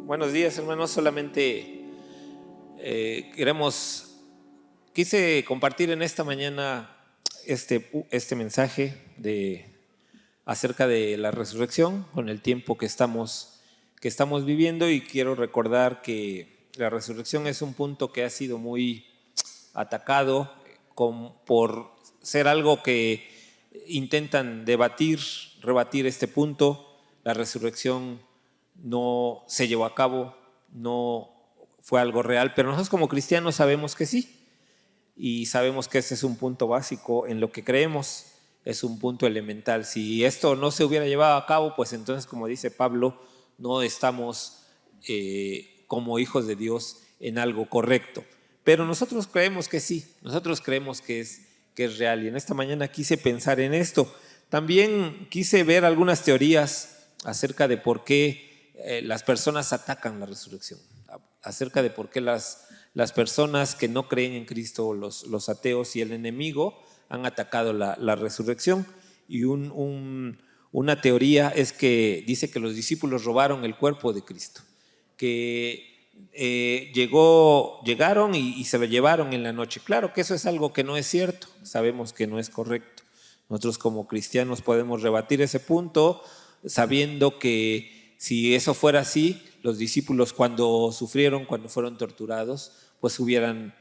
Buenos días, hermanos. Solamente quise compartir en esta mañana este mensaje acerca de la resurrección con el tiempo que estamos viviendo, y quiero recordar que la resurrección es un punto que ha sido muy atacado por ser algo que intentan rebatir este punto. La resurrección no se llevó a cabo, no fue algo real, pero nosotros como cristianos sabemos que sí, y sabemos que ese es un punto básico en lo que creemos, es un punto elemental. Si esto no se hubiera llevado a cabo, pues entonces, como dice Pablo, no estamos como hijos de Dios en algo correcto. Pero nosotros creemos que sí, nosotros creemos que es real, y en esta mañana quise pensar en esto. También quise ver algunas teorías acerca de por qué las personas atacan la resurrección, acerca de por qué las personas que no creen en Cristo, los ateos y el enemigo, han atacado la resurrección. Y una teoría es que dice que los discípulos robaron el cuerpo de Cristo, que llegaron y se lo llevaron en la noche. Claro que eso es algo que no es cierto, sabemos que no es correcto. Nosotros como cristianos podemos rebatir ese punto sabiendo que si eso fuera así, los discípulos cuando sufrieron, cuando fueron torturados, pues hubieran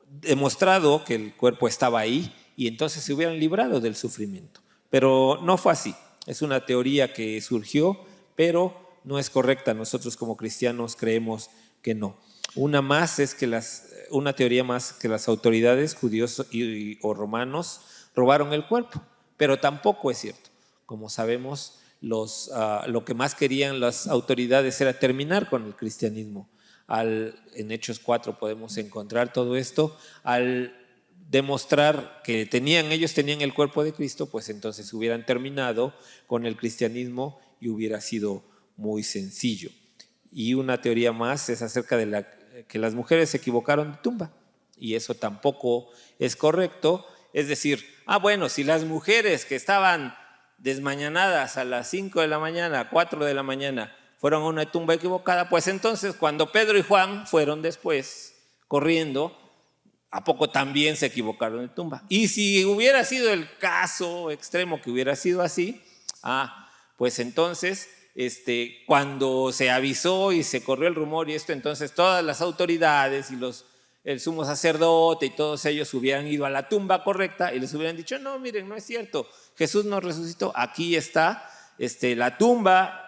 demostrado que el cuerpo estaba ahí, y entonces se hubieran librado del sufrimiento. Pero no fue así. Es una teoría que surgió, pero no es correcta. Nosotros como cristianos creemos que no. Una teoría más, que las autoridades judíos o romanos robaron el cuerpo, pero tampoco es cierto. Como sabemos, lo que más querían las autoridades era terminar con el cristianismo. En Hechos 4 podemos encontrar todo esto. Al demostrar que ellos tenían el cuerpo de Cristo, pues entonces hubieran terminado con el cristianismo y hubiera sido muy sencillo. Y una teoría más es acerca de que las mujeres se equivocaron de tumba, y eso tampoco es correcto. Es decir, bueno, si las mujeres que estaban desmañanadas a las 5 de la mañana, 4 de la mañana, fueron a una tumba equivocada, pues entonces cuando Pedro y Juan fueron después corriendo, ¿a poco también se equivocaron de tumba? Y si hubiera sido el caso extremo que hubiera sido así, pues entonces cuando se avisó y se corrió el rumor y esto, entonces todas las autoridades y el sumo sacerdote y todos ellos hubieran ido a la tumba correcta y les hubieran dicho: no, miren, no es cierto, Jesús no resucitó, aquí está la tumba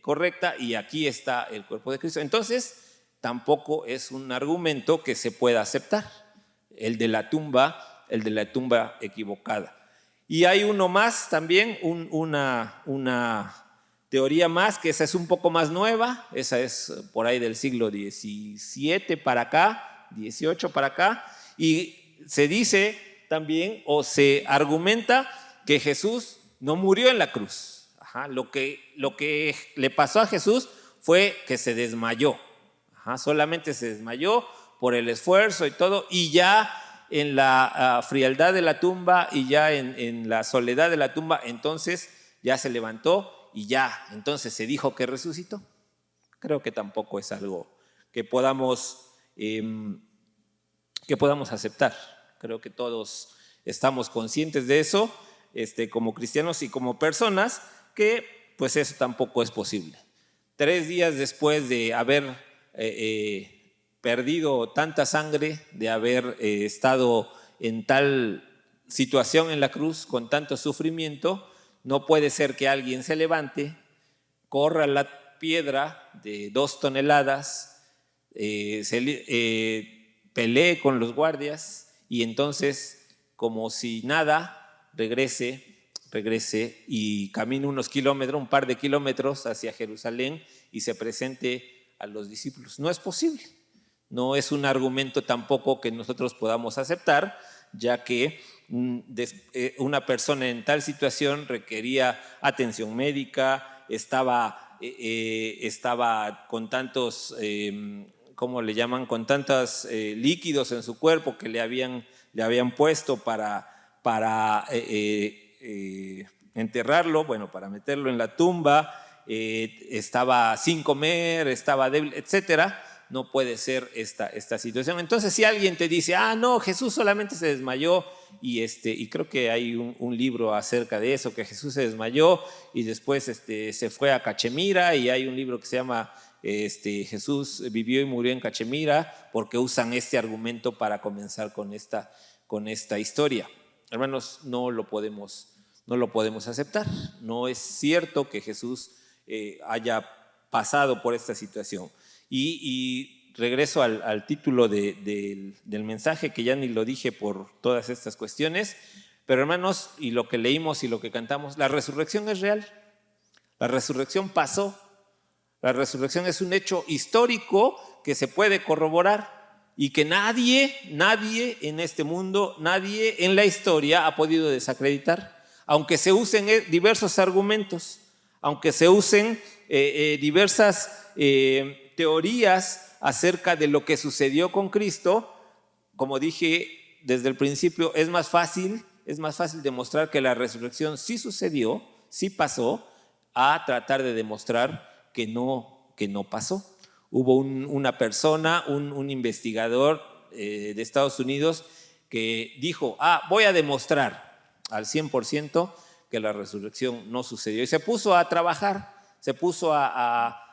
correcta y aquí está el cuerpo de Cristo. Entonces tampoco es un argumento que se pueda aceptar, el de la tumba equivocada. Y hay uno más también, una teoría más, que esa es un poco más nueva, esa es por ahí del siglo XVII para acá, XVIII para acá, y se dice también, o se argumenta, que Jesús no murió en la cruz. Lo que le pasó a Jesús fue que se desmayó. Solamente se desmayó por el esfuerzo y todo, y ya en la frialdad de la tumba y ya en la soledad de la tumba, entonces ya se levantó y ya entonces se dijo que resucitó. Creo que tampoco es algo que podamos aceptar. Creo que todos estamos conscientes de eso, como cristianos y como personas, que pues eso tampoco es posible. 3 días después de haber perdido tanta sangre, de haber estado en tal situación en la cruz, con tanto sufrimiento, no puede ser que alguien se levante, corra la piedra de 2 toneladas, pelee con los guardias y entonces, como si nada, regrese y camine un par de kilómetros hacia Jerusalén y se presente a los discípulos. No es posible. No es un argumento tampoco que nosotros podamos aceptar, ya que una persona en tal situación requería atención médica, estaba con tantos, ¿cómo le llaman? Con tantos líquidos en su cuerpo que le habían puesto para enterrarlo, para meterlo en la tumba. estaba sin comer, estaba débil, etcétera. No puede ser esta situación. Entonces, si alguien te dice, no, Jesús solamente se desmayó, y creo que hay un libro acerca de eso, que Jesús se desmayó y después se fue a Cachemira, y hay un libro que se llama Jesús vivió y murió en Cachemira, porque usan este argumento para comenzar con esta historia. Hermanos, no lo podemos aceptar. No es cierto que Jesús haya pasado por esta situación. Y regreso al título del mensaje, que ya ni lo dije por todas estas cuestiones, pero hermanos, y lo que leímos y lo que cantamos, la resurrección es real. La resurrección pasó. La resurrección es un hecho histórico que se puede corroborar y que nadie en este mundo, nadie en la historia ha podido desacreditar, aunque se usen diversos argumentos, aunque se usen diversas teorías acerca de lo que sucedió con Cristo. Como dije desde el principio, es más fácil demostrar que la resurrección sí sucedió, sí pasó, a tratar de demostrar que no pasó. Hubo una persona, un investigador de Estados Unidos, que dijo, voy a demostrar al 100% que la resurrección no sucedió. Y se puso a trabajar, se puso a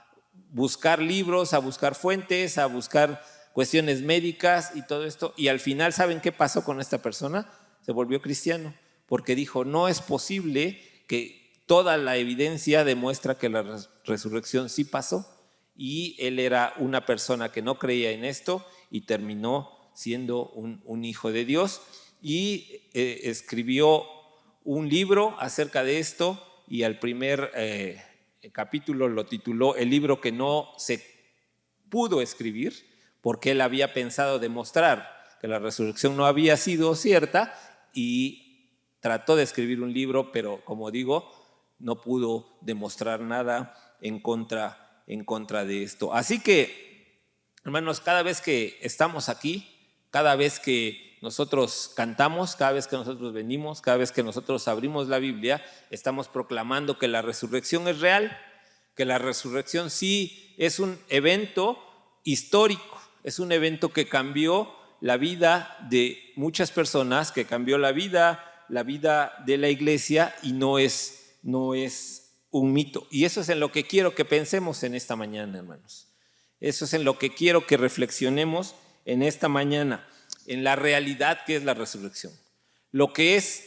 buscar libros, a buscar fuentes, a buscar cuestiones médicas y todo esto. Y al final, ¿saben qué pasó con esta persona? Se volvió cristiano, porque dijo, no es posible, que toda la evidencia demuestra que la resurrección sí pasó. Y él era una persona que no creía en esto y terminó siendo un hijo de Dios, y escribió un libro acerca de esto, y al primer capítulo lo tituló El libro que no se pudo escribir, porque él había pensado demostrar que la resurrección no había sido cierta, y trató de escribir un libro, pero como digo, no pudo demostrar nada en contra de esto. Así que, hermanos, cada vez que estamos aquí, cada vez que nosotros cantamos, cada vez que nosotros venimos, cada vez que nosotros abrimos la Biblia, estamos proclamando que la resurrección es real, que la resurrección sí es un evento histórico, es un evento que cambió la vida de muchas personas, que cambió la vida de la iglesia, y no es un mito. Y eso es en lo que quiero que pensemos en esta mañana, hermanos. Eso es en lo que quiero que reflexionemos en esta mañana, en la realidad que es la resurrección. Lo que es,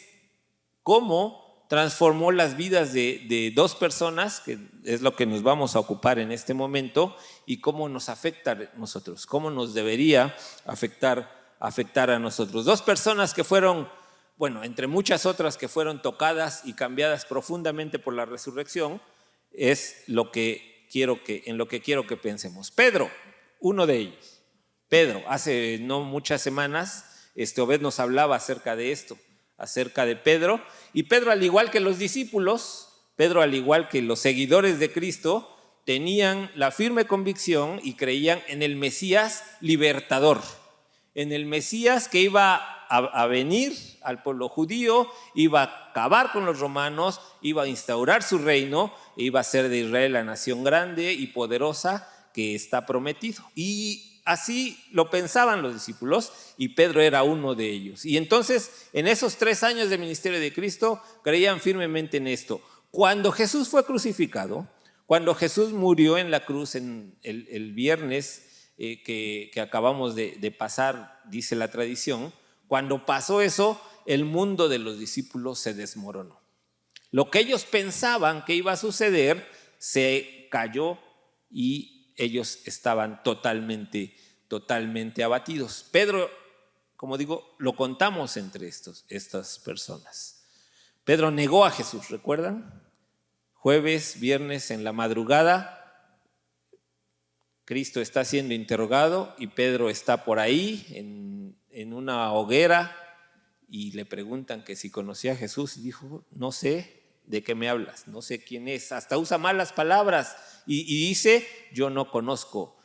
cómo transformó las vidas de dos personas, que es lo que nos vamos a ocupar en este momento, y cómo nos afecta a nosotros, cómo nos debería afectar a nosotros. Dos personas que fueron, entre muchas otras que fueron tocadas y cambiadas profundamente por la resurrección, es en lo que quiero que pensemos. Pedro, uno de ellos. Pedro, hace no muchas semanas, Obed nos hablaba acerca de esto, acerca de Pedro. Y Pedro, al igual que los discípulos, Pedro, al igual que los seguidores de Cristo, tenían la firme convicción y creían en el Mesías libertador, en el Mesías que iba a venir al pueblo judío, iba a acabar con los romanos, iba a instaurar su reino, e iba a hacer de Israel la nación grande y poderosa que está prometido. Y así lo pensaban los discípulos, y Pedro era uno de ellos. Y entonces, en esos 3 años de ministerio de Cristo, creían firmemente en esto. Cuando Jesús fue crucificado, cuando Jesús murió en la cruz en el viernes que acabamos de pasar, dice la tradición, cuando pasó eso, el mundo de los discípulos se desmoronó. Lo que ellos pensaban que iba a suceder se cayó, y ellos estaban totalmente abatidos. Pedro, como digo, lo contamos entre estas personas. Pedro negó a Jesús, ¿recuerdan? Jueves, viernes en la madrugada, Cristo está siendo interrogado y Pedro está por ahí en una hoguera, y le preguntan que si conocía a Jesús, y dijo, no sé de qué me hablas, no sé quién es. Hasta usa malas palabras y dice, yo no conozco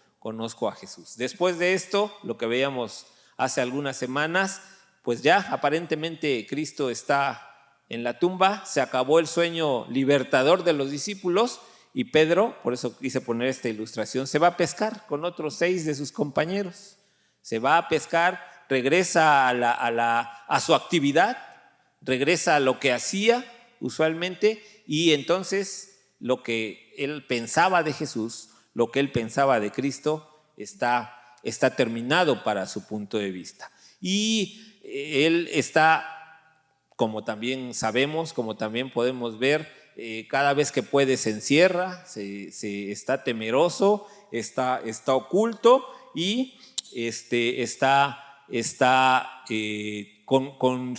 a Jesús. Después de esto, lo que veíamos hace algunas semanas, pues ya aparentemente Cristo está en la tumba, se acabó el sueño libertador de los discípulos, y Pedro, por eso quise poner esta ilustración, se va a pescar con otros 6 de sus compañeros. Se va a pescar, regresa a su actividad, regresa a lo que hacía usualmente, y entonces lo que él pensaba de Jesús, lo que él pensaba de Cristo, está terminado para su punto de vista. Y él está, como también sabemos, como también podemos ver, cada vez que puede se encierra, se está temeroso, está oculto y está con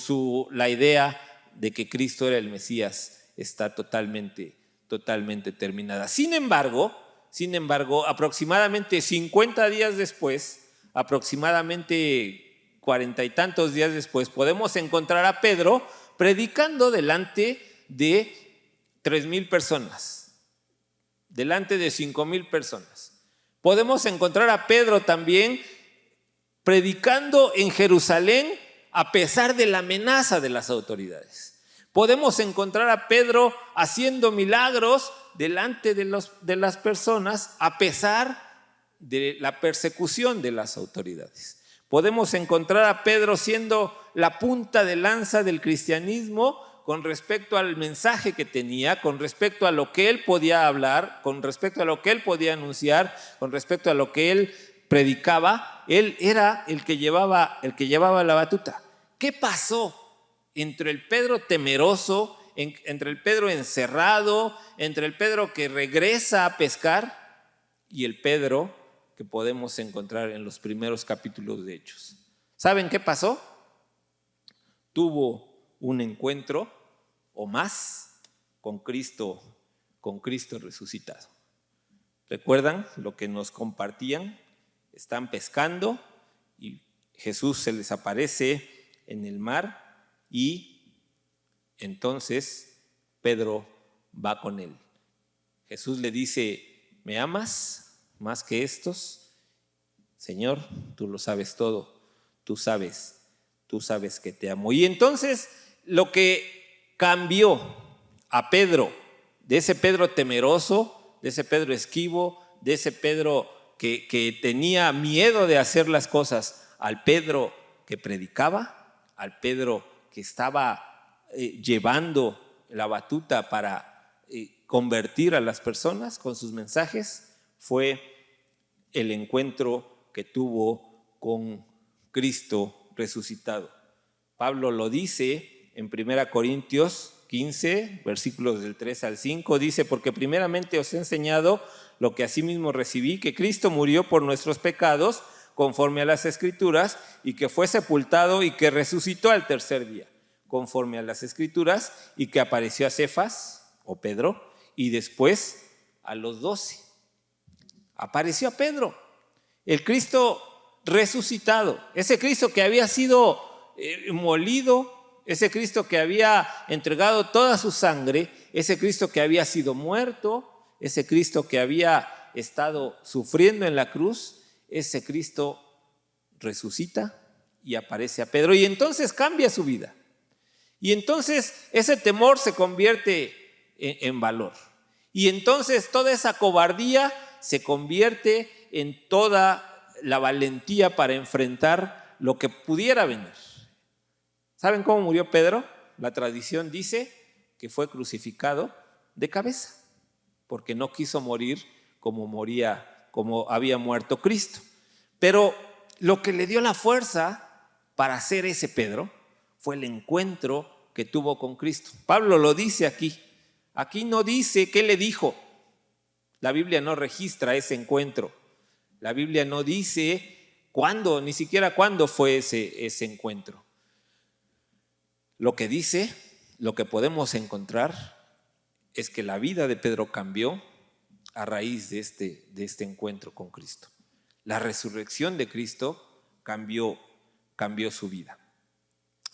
la idea de que Cristo era el Mesías, está totalmente terminada. Sin embargo, aproximadamente 50 días después, aproximadamente 40 y tantos días después, podemos encontrar a Pedro predicando delante de 3,000 personas, delante de 5,000 personas. Podemos encontrar a Pedro también predicando en Jerusalén a pesar de la amenaza de las autoridades. Podemos encontrar a Pedro haciendo milagros delante de las personas a pesar de la persecución de las autoridades. Podemos encontrar a Pedro siendo la punta de lanza del cristianismo con respecto al mensaje que tenía, con respecto a lo que él podía hablar, con respecto a lo que él podía anunciar, con respecto a lo que él predicaba. Él era el que llevaba la batuta. ¿Qué pasó entre el Pedro temeroso, entre el Pedro encerrado, entre el Pedro que regresa a pescar y el Pedro que podemos encontrar en los primeros capítulos de Hechos? ¿Saben qué pasó? Tuvo un encuentro o más con Cristo resucitado. ¿Recuerdan lo que nos compartían? Están pescando y Jesús se les aparece en el mar y entonces Pedro va con él. Jesús le dice: ¿me amas más que estos? Señor, tú lo sabes todo, tú sabes que te amo. Y entonces lo que cambió a Pedro, de ese Pedro temeroso, de ese Pedro esquivo, de ese Pedro que tenía miedo de hacer las cosas, al Pedro que predicaba, al Pedro que estaba llevando la batuta para convertir a las personas con sus mensajes, fue el encuentro que tuvo con Cristo resucitado. Pablo lo dice en 1 Corintios 15, versículos del 3 al 5, dice: porque primeramente os he enseñado lo que asimismo recibí, que Cristo murió por nuestros pecados conforme a las Escrituras, y que fue sepultado y que resucitó al tercer día conforme a las Escrituras, y que apareció a Cefas o Pedro y después a los 12. Apareció a Pedro, el Cristo resucitado, ese Cristo que había sido molido, ese Cristo que había entregado toda su sangre, ese Cristo que había sido muerto, ese Cristo que había estado sufriendo en la cruz. Ese Cristo resucita y aparece a Pedro, y entonces cambia su vida. Y entonces ese temor se convierte en valor. Y entonces toda esa cobardía se convierte en toda la valentía para enfrentar lo que pudiera venir. ¿Saben cómo murió Pedro? La tradición dice que fue crucificado de cabeza, porque no quiso morir como había muerto Cristo. Pero lo que le dio la fuerza para ser ese Pedro fue el encuentro que tuvo con Cristo. Pablo lo dice aquí. Aquí no dice qué le dijo. La Biblia no registra ese encuentro. La Biblia no dice cuándo, ni siquiera cuándo fue ese encuentro. Lo que dice, lo que podemos encontrar, es que la vida de Pedro cambió a raíz de este encuentro con Cristo. La resurrección de Cristo cambió su vida.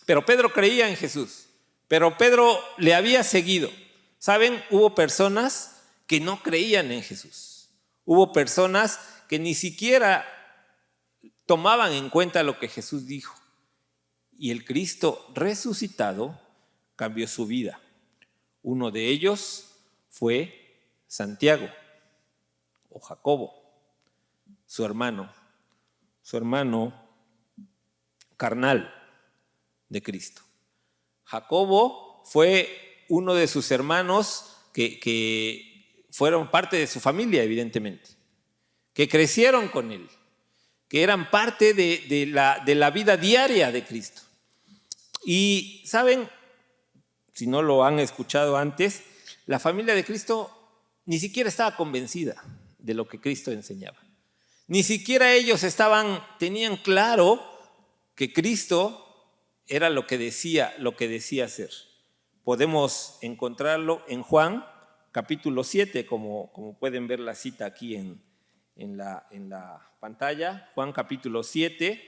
Pero Pedro creía en Jesús, pero Pedro le había seguido. ¿Saben? Hubo personas que no creían en Jesús. Hubo personas que ni siquiera tomaban en cuenta lo que Jesús dijo. Y el Cristo resucitado cambió su vida. Uno de ellos fue Santiago o Jacobo, su hermano carnal de Cristo. Jacobo fue uno de sus hermanos que fueron parte de su familia, evidentemente, que crecieron con él, que eran parte de la vida diaria de Cristo. Y saben, si no lo han escuchado antes, la familia de Cristo ni siquiera estaba convencida de lo que Cristo enseñaba. Ni siquiera ellos tenían claro que Cristo era lo que decía ser. Podemos encontrarlo en Juan capítulo 7, como pueden ver la cita aquí en la pantalla. Juan capítulo 7,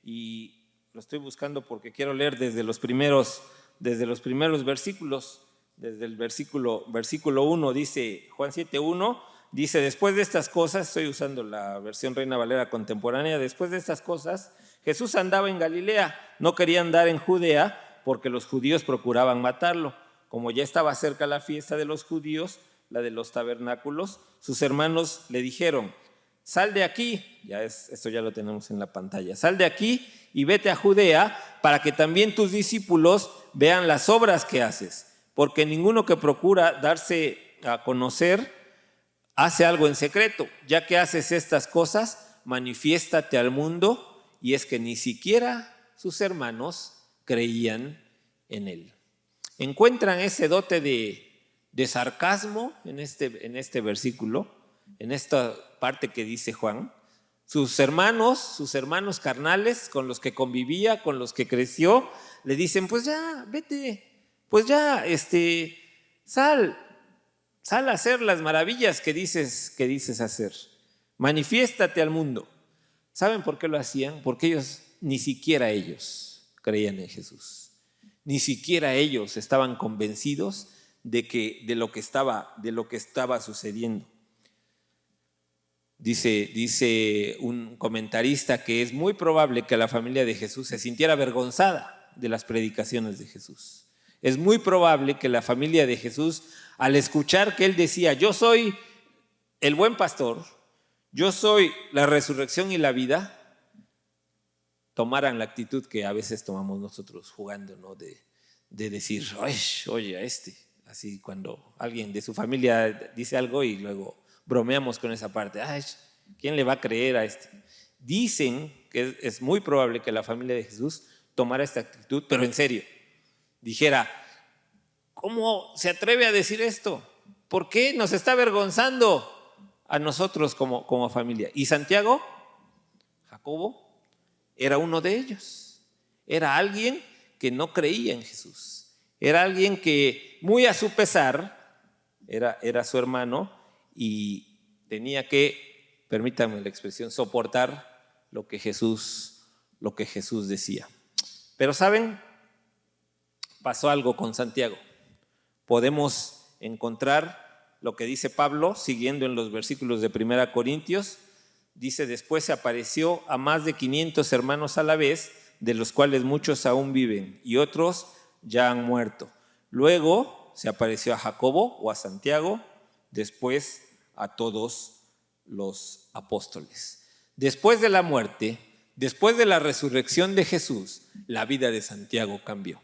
y lo estoy buscando porque quiero leer desde los primeros versículos. Desde el versículo 1 dice, Juan 7:1, dice: después de estas cosas, estoy usando la versión Reina Valera contemporánea, después de estas cosas, Jesús andaba en Galilea, no quería andar en Judea porque los judíos procuraban matarlo. Como ya estaba cerca la fiesta de los judíos, la de los tabernáculos, sus hermanos le dijeron: sal de aquí, esto ya lo tenemos en la pantalla, sal de aquí y vete a Judea para que también tus discípulos vean las obras que haces, porque ninguno que procura darse a conocer hace algo en secreto. Ya que haces estas cosas, manifiéstate al mundo. Y es que ni siquiera sus hermanos creían en él. Encuentran ese dote de sarcasmo en este versículo, en esta parte que dice Juan. Sus hermanos carnales con los que convivía, con los que creció, le dicen: pues ya, vete, pues ya, sal a hacer las maravillas que dices hacer. Manifiéstate al mundo. ¿Saben por qué lo hacían? Porque ni siquiera ellos creían en Jesús. Ni siquiera ellos estaban convencidos de lo que estaba sucediendo. Dice un comentarista que es muy probable que la familia de Jesús se sintiera avergonzada de las predicaciones de Jesús. Es muy probable que la familia de Jesús, al escuchar que él decía: yo soy el buen pastor, yo soy la resurrección y la vida, tomaran la actitud que a veces tomamos nosotros jugando, ¿no? De decir: oye, así cuando alguien de su familia dice algo y luego bromeamos con esa parte. ¿Quién le va a creer a este? Dicen que es muy probable que la familia de Jesús tomara esta actitud, pero en serio. Dijera: ¿cómo se atreve a decir esto? ¿Por qué nos está avergonzando a nosotros como familia? Y Santiago, Jacobo, era uno de ellos. Era alguien que no creía en Jesús. Era alguien que, muy a su pesar, era su hermano y tenía que, permítanme la expresión, soportar lo que Jesús decía. Pero ¿saben? Pasó algo con Santiago. Podemos encontrar lo que dice Pablo, siguiendo en los versículos de 1 Corintios. Dice: después se apareció a más de 500 hermanos a la vez, de los cuales muchos aún viven y otros ya han muerto. Luego se apareció a Jacobo o a Santiago, después a todos los apóstoles. Después de la muerte, después de la resurrección de Jesús, la vida de Santiago cambió.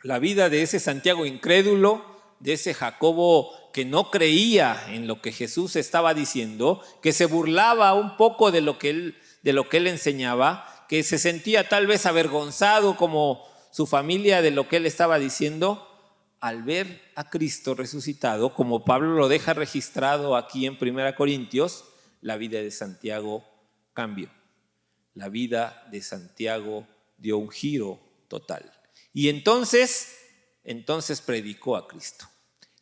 La vida de ese Santiago incrédulo, de ese Jacobo que no creía en lo que Jesús estaba diciendo, que se burlaba un poco de lo que él enseñaba, que se sentía tal vez avergonzado como su familia de lo que él estaba diciendo, al ver a Cristo resucitado, como Pablo lo deja registrado aquí en 1 Corintios, la vida de Santiago cambió. La vida de Santiago dio un giro total. Y entonces predicó a Cristo.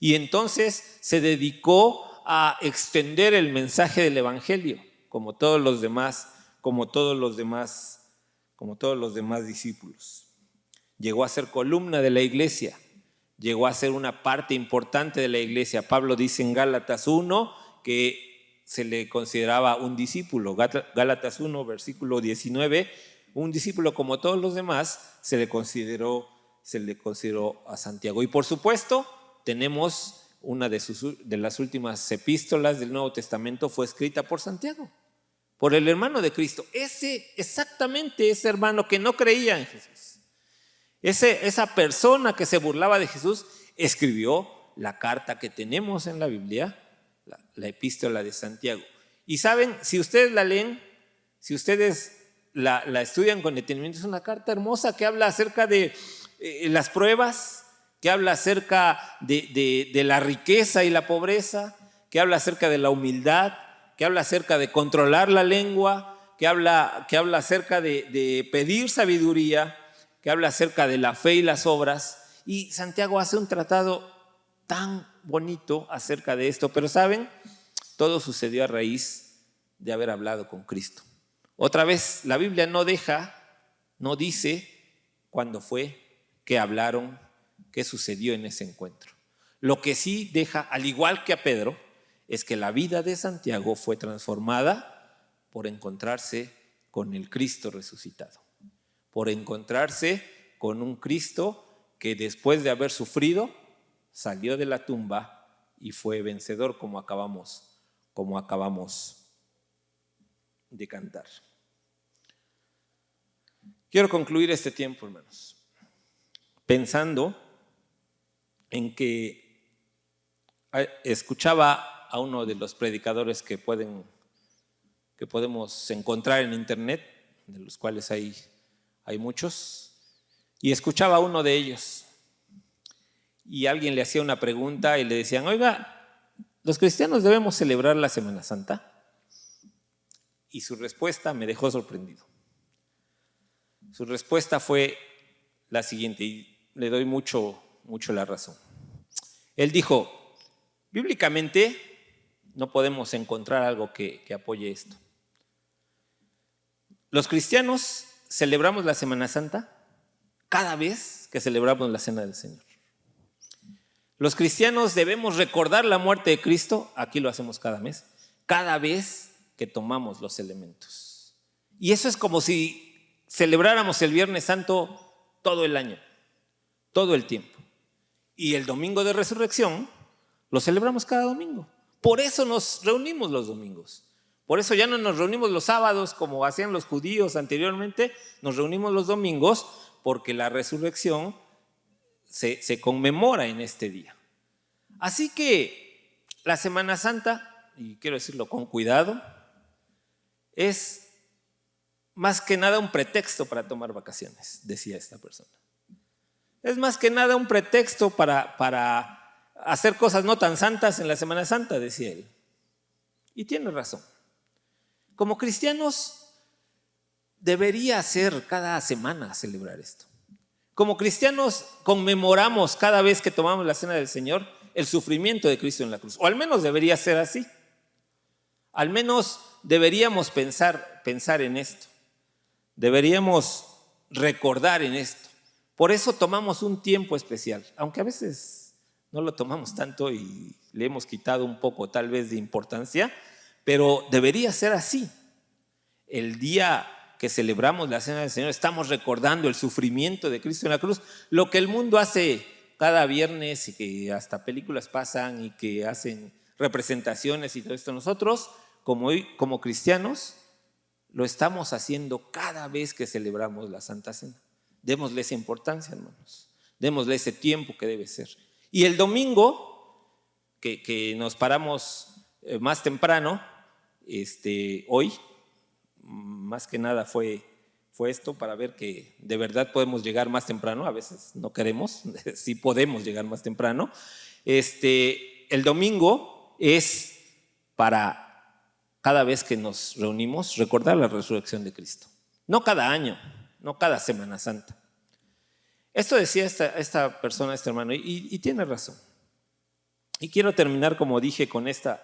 Y entonces se dedicó a extender el mensaje del evangelio, como todos los demás discípulos. Llegó a ser columna de la iglesia, llegó a ser una parte importante de la iglesia. Pablo dice en Gálatas 1 que se le consideraba un discípulo. Gálatas 1, versículo 19, un discípulo como todos los demás, se le consideró a Santiago. Y por supuesto, tenemos una de las últimas epístolas del Nuevo Testamento fue escrita por Santiago, por el hermano de Cristo. Exactamente ese hermano que no creía en Jesús. Esa persona que se burlaba de Jesús escribió la carta que tenemos en la Biblia, la epístola de Santiago. Y saben, si ustedes la leen, si ustedes la estudian con detenimiento, es una carta hermosa que habla acerca de las pruebas, que habla acerca de la riqueza y la pobreza, que habla acerca de la humildad, que habla acerca de controlar la lengua, que habla acerca de pedir sabiduría, que habla acerca de la fe y las obras. Y Santiago hace un tratado tan bonito acerca de esto, pero ¿saben? Todo sucedió a raíz de haber hablado con Cristo. Otra vez, la Biblia no dice cuándo fue, qué hablaron, qué sucedió en ese encuentro. Lo que sí deja, al igual que a Pedro, es que la vida de Santiago fue transformada por encontrarse con el Cristo resucitado, por encontrarse con un Cristo que después de haber sufrido salió de la tumba y fue vencedor, como acabamos de cantar. Quiero concluir este tiempo, hermanos, pensando en que escuchaba a uno de los predicadores que podemos encontrar en internet, de los cuales hay muchos, y escuchaba a uno de ellos, y alguien le hacía una pregunta y le decían: oiga, ¿los cristianos debemos celebrar la Semana Santa? Y su respuesta me dejó sorprendido. Su respuesta fue la siguiente, y le doy mucho la razón. Él dijo: bíblicamente no podemos encontrar algo que apoye esto. Los cristianos celebramos la Semana Santa cada vez que celebramos la Cena del Señor. Los cristianos debemos recordar la muerte de Cristo, aquí lo hacemos cada mes, cada vez que tomamos los elementos. Y eso es como si celebráramos el Viernes Santo todo el año, todo el tiempo. Y el domingo de resurrección lo celebramos cada domingo. Por eso nos reunimos los domingos. Por eso ya no nos reunimos los sábados como hacían los judíos anteriormente, nos reunimos los domingos porque la resurrección se conmemora en este día. Así que la Semana Santa, y quiero decirlo con cuidado, es más que nada un pretexto para tomar vacaciones, decía esta persona. Es más que nada un pretexto para hacer cosas no tan santas en la Semana Santa, decía él. Y tiene razón. Como cristianos debería ser cada semana celebrar esto. Como cristianos conmemoramos cada vez que tomamos la Cena del Señor el sufrimiento de Cristo en la cruz. O al menos debería ser así. Al menos deberíamos pensar en esto. Deberíamos recordar en esto. Por eso tomamos un tiempo especial, aunque a veces no lo tomamos tanto y le hemos quitado un poco tal vez de importancia, pero debería ser así. El día que celebramos la Cena del Señor estamos recordando el sufrimiento de Cristo en la cruz, lo que el mundo hace cada viernes y que hasta películas pasan y que hacen representaciones y todo esto. Nosotros, como cristianos, lo estamos haciendo cada vez que celebramos la Santa Cena. Démosle esa importancia, hermanos. Démosle ese tiempo que debe ser. Y el domingo, que nos paramos más temprano, hoy, más que nada fue esto para ver que de verdad podemos llegar más temprano. A veces no queremos, sí podemos llegar más temprano. El domingo es para cada vez que nos reunimos recordar la resurrección de Cristo. No cada año, no cada Semana Santa. Esto decía esta persona, este hermano, y tiene razón. Y quiero terminar, como dije, con esta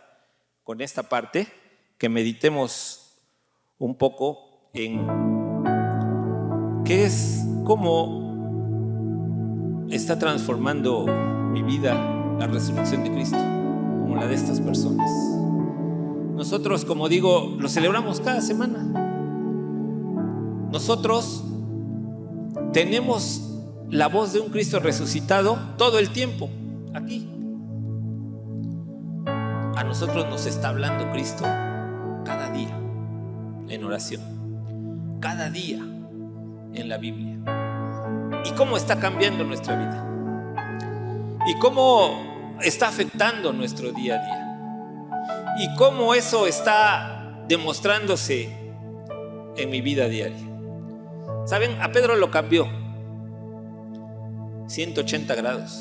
parte, que meditemos un poco en qué es, cómo está transformando mi vida la resurrección de Cristo, como la de estas personas. Nosotros, como digo, lo celebramos cada semana. Nosotros tenemos la voz de un Cristo resucitado todo el tiempo, aquí. nosotros nos está hablando Cristo cada día en oración, cada día en la Biblia. Y cómo está cambiando nuestra vida. Y cómo está afectando nuestro día a día. Y cómo eso está demostrándose en mi vida diaria. ¿Saben? A Pedro lo cambió 180 grados.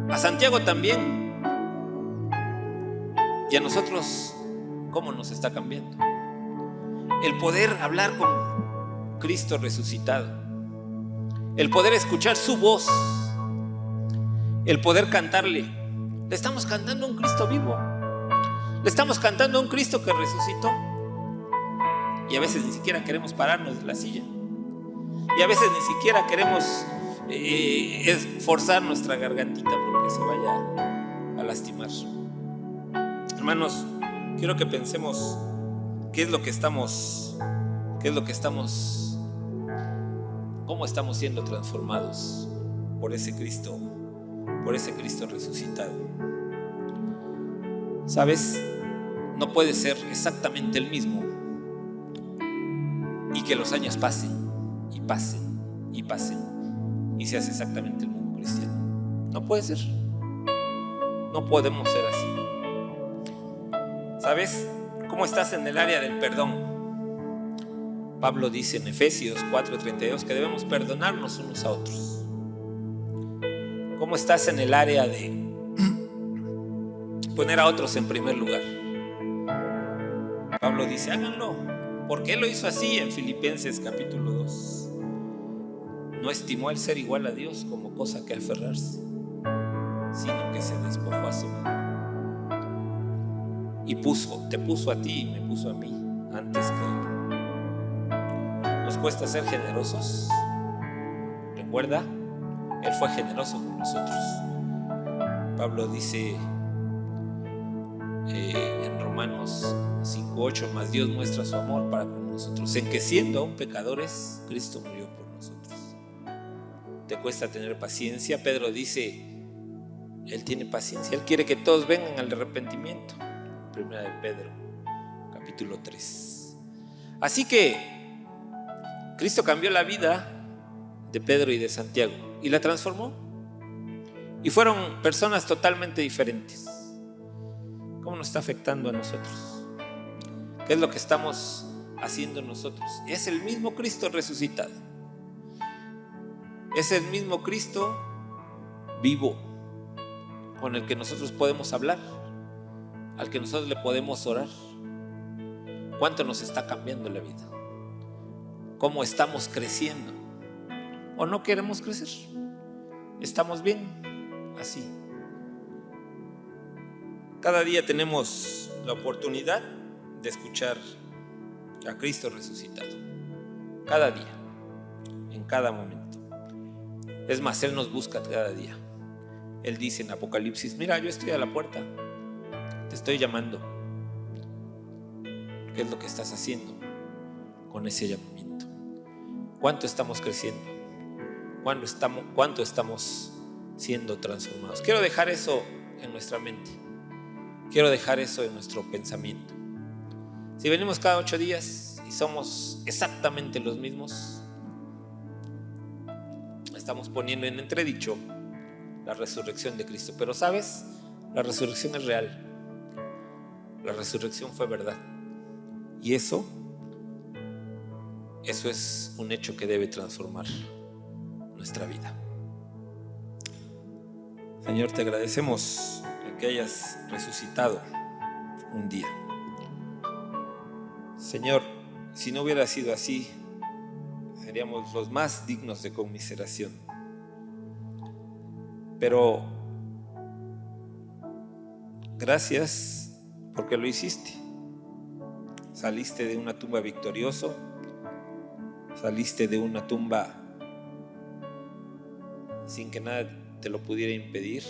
A Santiago también. Y a nosotros, ¿cómo nos está cambiando? El poder hablar con Cristo resucitado, el poder escuchar su voz, el poder cantarle. Le estamos cantando a un Cristo vivo, le estamos cantando a un Cristo que resucitó. Y a veces ni siquiera queremos pararnos de la silla, y a veces ni siquiera queremos esforzar nuestra gargantita porque se vaya a lastimar. Hermanos, quiero que pensemos cómo estamos siendo transformados por ese Cristo resucitado. ¿Sabes? No puede ser exactamente el mismo y que los años pasen y pasen y pasen y seas exactamente el mismo cristiano. No puede ser. No podemos ser así. ¿Sabes cómo estás en el área del perdón? Pablo dice en Efesios 4:32 que debemos perdonarnos unos a otros. ¿Cómo estás en el área de poner a otros en primer lugar? Pablo dice, háganlo, porque él lo hizo así en Filipenses capítulo 2. No estimó el ser igual a Dios como cosa que aferrarse, sino que se despojó a sí mismo. Y te puso a ti y me puso a mí antes que nos cuesta ser generosos. Recuerda, Él fue generoso con nosotros. Pablo dice en Romanos 5:8, mas Dios muestra su amor para con nosotros, en que siendo aún pecadores, Cristo murió por nosotros. ¿Te cuesta tener paciencia? Pedro dice, Él tiene paciencia, Él quiere que todos vengan al arrepentimiento. Primera de Pedro, capítulo 3. Así que Cristo cambió la vida de Pedro y de Santiago y la transformó. Y fueron personas totalmente diferentes. ¿Cómo nos está afectando a nosotros? ¿Qué es lo que estamos haciendo nosotros? Es el mismo Cristo resucitado. Es el mismo Cristo vivo con el que nosotros podemos hablar, al que nosotros le podemos orar. ¿Cuánto nos está cambiando la vida? ¿Cómo estamos creciendo? ¿O no queremos crecer? ¿Estamos bien así? Cada día tenemos la oportunidad de escuchar a Cristo resucitado. Cada día, en cada momento. Es más, Él nos busca cada día. Él dice en Apocalipsis, mira, yo estoy a la puerta. Te estoy llamando. ¿Qué es lo que estás haciendo con ese llamamiento? ¿Cuánto estamos creciendo? ¿Cuánto estamos siendo transformados? Quiero dejar eso en nuestra mente. Quiero dejar eso en nuestro pensamiento. Si venimos cada 8 días y somos exactamente los mismos, estamos poniendo en entredicho la resurrección de Cristo. Pero ¿sabes? La resurrección es real. La resurrección fue verdad. Y eso es un hecho que debe transformar nuestra vida. Señor, te agradecemos el que hayas resucitado un día. Señor, si no hubiera sido así, seríamos los más dignos de conmiseración. Pero gracias porque lo hiciste. Saliste de una tumba victorioso, saliste de una tumba sin que nada te lo pudiera impedir,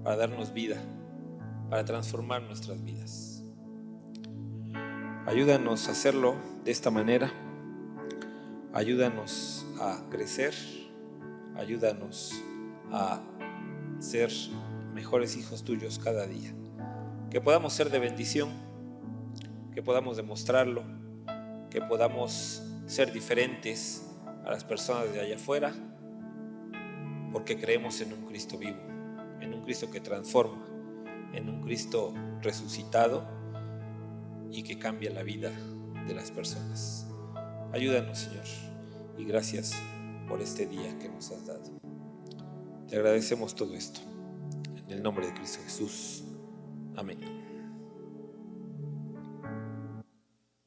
para darnos vida, para transformar nuestras vidas. Ayúdanos a hacerlo de esta manera. Ayúdanos a crecer. Ayúdanos a ser mejores hijos tuyos cada día. que podamos ser de bendición, que podamos demostrarlo, que podamos ser diferentes a las personas de allá afuera, porque creemos en un Cristo vivo, en un Cristo que transforma, en un Cristo resucitado y que cambia la vida de las personas. Ayúdanos, Señor, y gracias por este día que nos has dado. Te agradecemos todo esto, en el nombre de Cristo Jesús. Amén.